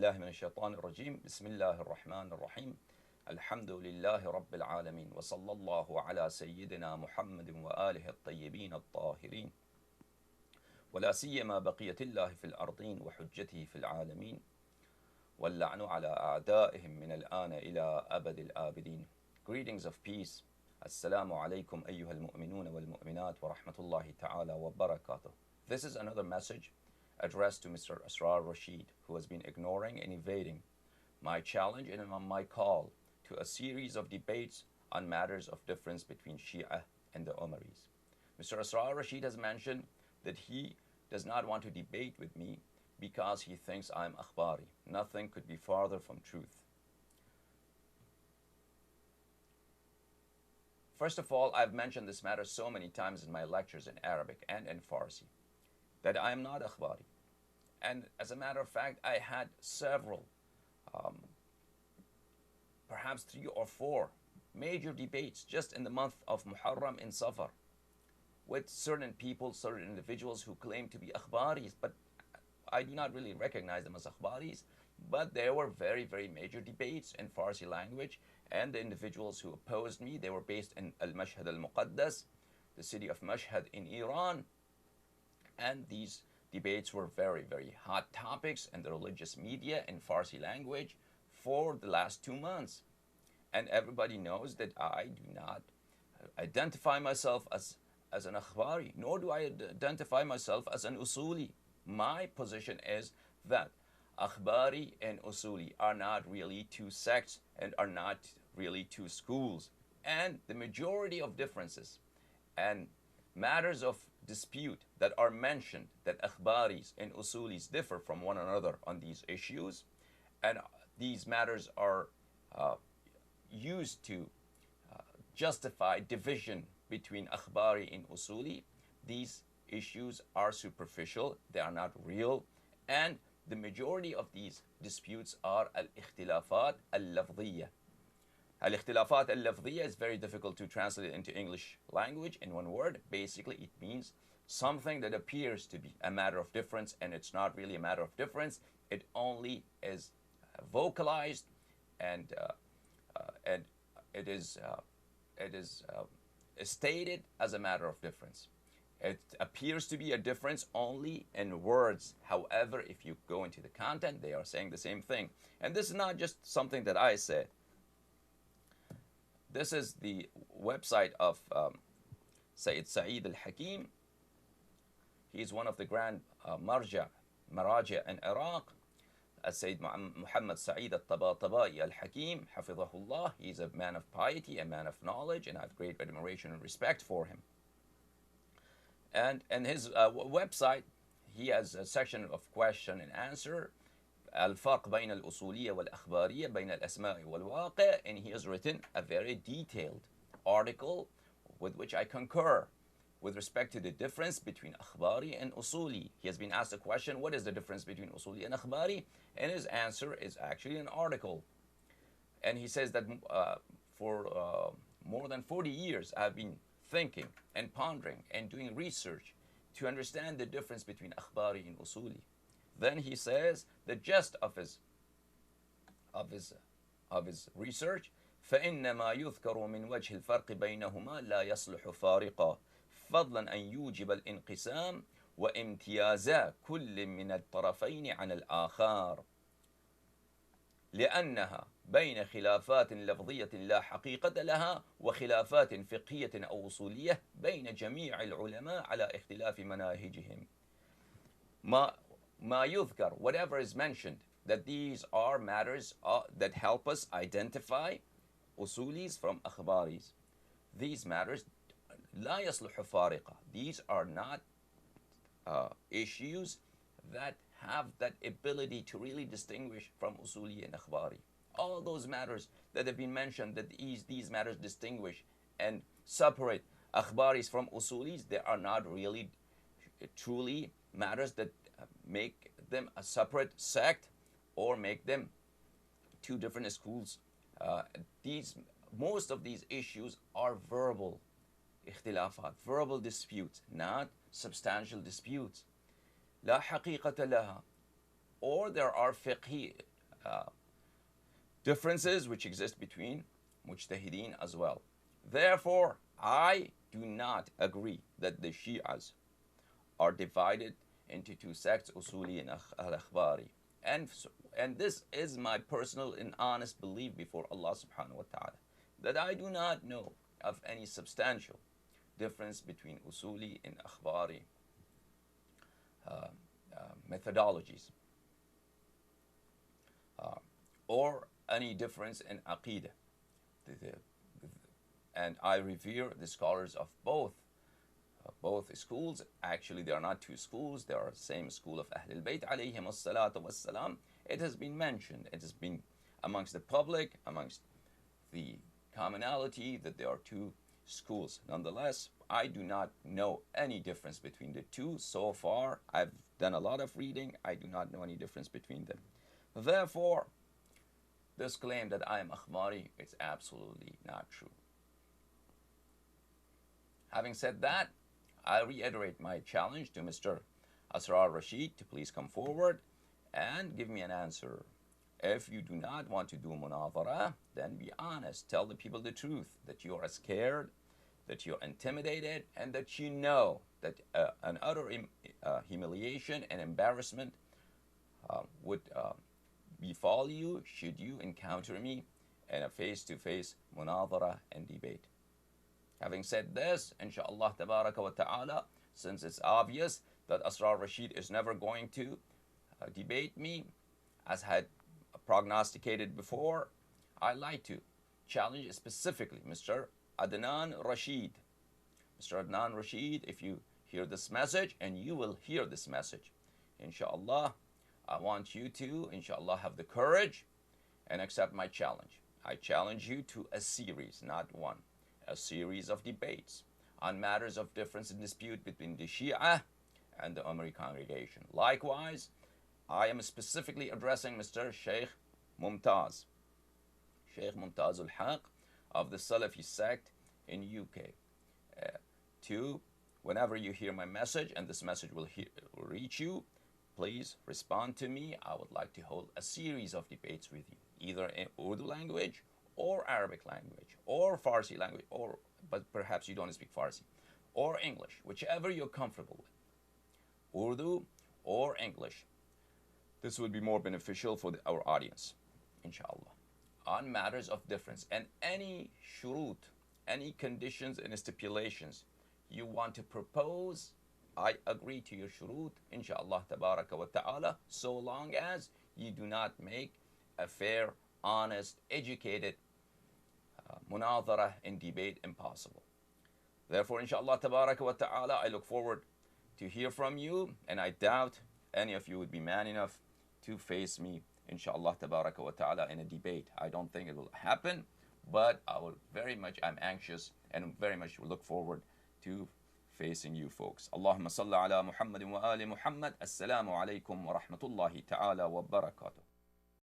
بالله من الشيطان الرجيم بسم الله الرحمن الرحيم الحمد لله رب العالمين وصلى الله على سيدنا محمد وآله الطيبين الطاهرين ولا سيما بقية الله في الأرضين وحجته في العالمين واللعن على أعدائهم من الآن إلى أبد الآبدين. Greetings of peace. Assalamu alaikum أيها المؤمنون والمؤمنات ورحمة الله تعالى وبركاته. This is another message addressed to Mr. Asrar Rashid, who has been ignoring and evading my challenge and my call to a series of debates on matters of difference between Shia and the Omaris. Mr. Asrar Rashid has mentioned that he does not want to debate with me because he thinks I'm akhbari. Nothing could be farther from truth. First of all, I've mentioned this matter so many times in my lectures in Arabic and in Farsi that I am not akhbari. And as a matter of fact, I had several, perhaps 3 or 4 major debates just in the month of Muharram in Safar with certain people, certain individuals who claim to be akhbaris, but I do not really recognize them as akhbaris. But there were very, very major debates in Farsi language, and the individuals who opposed me, they were based in Al-Mashhad al-Muqaddas, the city of Mashhad in Iran. And these debates were very, very hot topics in the religious media in Farsi language for the last 2 months. And everybody knows that I do not identify myself as an akhbari, nor do I identify myself as an usuli. My position is that akhbari and usuli are not really 2 sects and are not really 2 schools. And the majority of differences and matters of dispute that are mentioned, that akhbaris and usulis differ from one another on these issues, and these matters are used to justify division between akhbari and usuli. These issues are superficial, they are not real, and the majority of these disputes are al-ikhtilafat al-lafdhiyya. Al-ikhtilafat al-lafdhiyya is very difficult to translate into English language in one word. Basically, it means something that appears to be a matter of difference, and it's not really a matter of difference. It only is vocalized, and it is stated as a matter of difference. It appears to be a difference only in words. However, if you go into the content, they are saying the same thing. And this is not just something that I said. This is the website of Sayyid Sa'id al-Hakim. He is one of the grand maraja in Iraq. Sayyid Muhammad Sa'id al-Tabatabai al-Hakim, hafidhahullah. He is a man of piety, a man of knowledge, and I have great admiration and respect for him. And in his website, he has a section of question and answer, الفرق بين الأصولية والأخبارية بين الأسماء والواقع, and he has written a very detailed article with which I concur with respect to the difference between akhbari and usuli. He has been asked a question, what is the difference between usuli and akhbari? And his answer is actually an article. And he says that for more than 40 years, I've been thinking and pondering and doing research to understand the difference between akhbari and usuli. Then he says the gist of his research, فإن ما يذكر من وجه الفرق بينهما لا يصلح فارقا فضلا أن يوجب الانقسام وامتياز كل من الطرفين عن الآخر لأنها بين خلافات لفظية لا حقيقة لها وخلافات فقهية أو أصولية بين جميع العلماء على اختلاف مناهجهم. ما يذكر, whatever is mentioned, that these are matters that help us identify usulis from akhbaris. These matters لا يصلح فارقة. These are not issues that have that ability to really distinguish from usuli and akhbari. All those matters that have been mentioned, that these matters distinguish and separate akhbaris from usulis, they are not really truly matters that make them a separate sect or make them 2 different schools. Most of these issues are verbal ikhtilafat, verbal disputes, not substantial disputes. لا حقيقة لها. Or there are fiqhi uh, differences which exist between mujtahideen as well. Therefore, I do not agree that the Shi'as are divided into two sects, Usuli and Al-Akhbari. And this is my personal and honest belief before Allah subhanahu wa ta'ala, that I do not know of any substantial difference between Usuli and Akhbari methodologies, or any difference in Aqidah. And I revere the scholars of both schools. Actually, there are not two schools. They are the same school of Ahlul Bayt alayhim as-salatu was-salam. It has been mentioned. It has been amongst the public, amongst the commonality, that there are two schools. Nonetheless, I do not know any difference between the two so far. I've done a lot of reading. I do not know any difference between them. Therefore, this claim that I am Akhbari is absolutely not true. Having said that, I reiterate my challenge to Mr. Asrar Rashid to please come forward and give me an answer. If you do not want to do munadhara, then be honest. Tell the people the truth, that you are scared, that you're intimidated, and that you know that an utter humiliation and embarrassment would befall you should you encounter me in a face-to-face munadhara and debate. Having said this, inshallah tabaraka wa ta'ala, since it's obvious that Asrar Rashid is never going to debate me, as had prognosticated before, I'd like to challenge specifically Mr. Adnan Rashid. Mr. Adnan Rashid, if you hear this message, and you will hear this message, inshallah, I want you to, inshallah, have the courage and accept my challenge. I challenge you to a series, not one, a series of debates on matters of difference and dispute between the Shia and the Omari congregation. Likewise, I am specifically addressing Mr. Sheikh Mumtaz, Sheikh Mumtaz ul-Haq of the Salafi sect in UK. Whenever you hear my message, and this message will reach you, please respond to me. I would like to hold a series of debates with you, either in Urdu language or Arabic language or Farsi language, but perhaps you don't speak Farsi, or English, whichever you're comfortable with, Urdu or English. This would be more beneficial for our audience, inshallah, on matters of difference, and any shurut, any conditions and stipulations you want to propose. I agree to your shurut, inshallah tabaraka wa ta'ala, so long as you do not make a fair, honest, educated munadhara and debate impossible. Therefore, inshallah tabaraka wa ta'ala, I look forward to hear from you, and I doubt any of you would be man enough to face me, inshallah tabaraka wa ta'ala, in a debate. I don't think it will happen, but I'm anxious and very much look forward to facing you folks. Allahumma salli ala Muhammadin wa ali Muhammad. Assalamu alaikum wa rahmatullahi ta'ala wa barakatuh.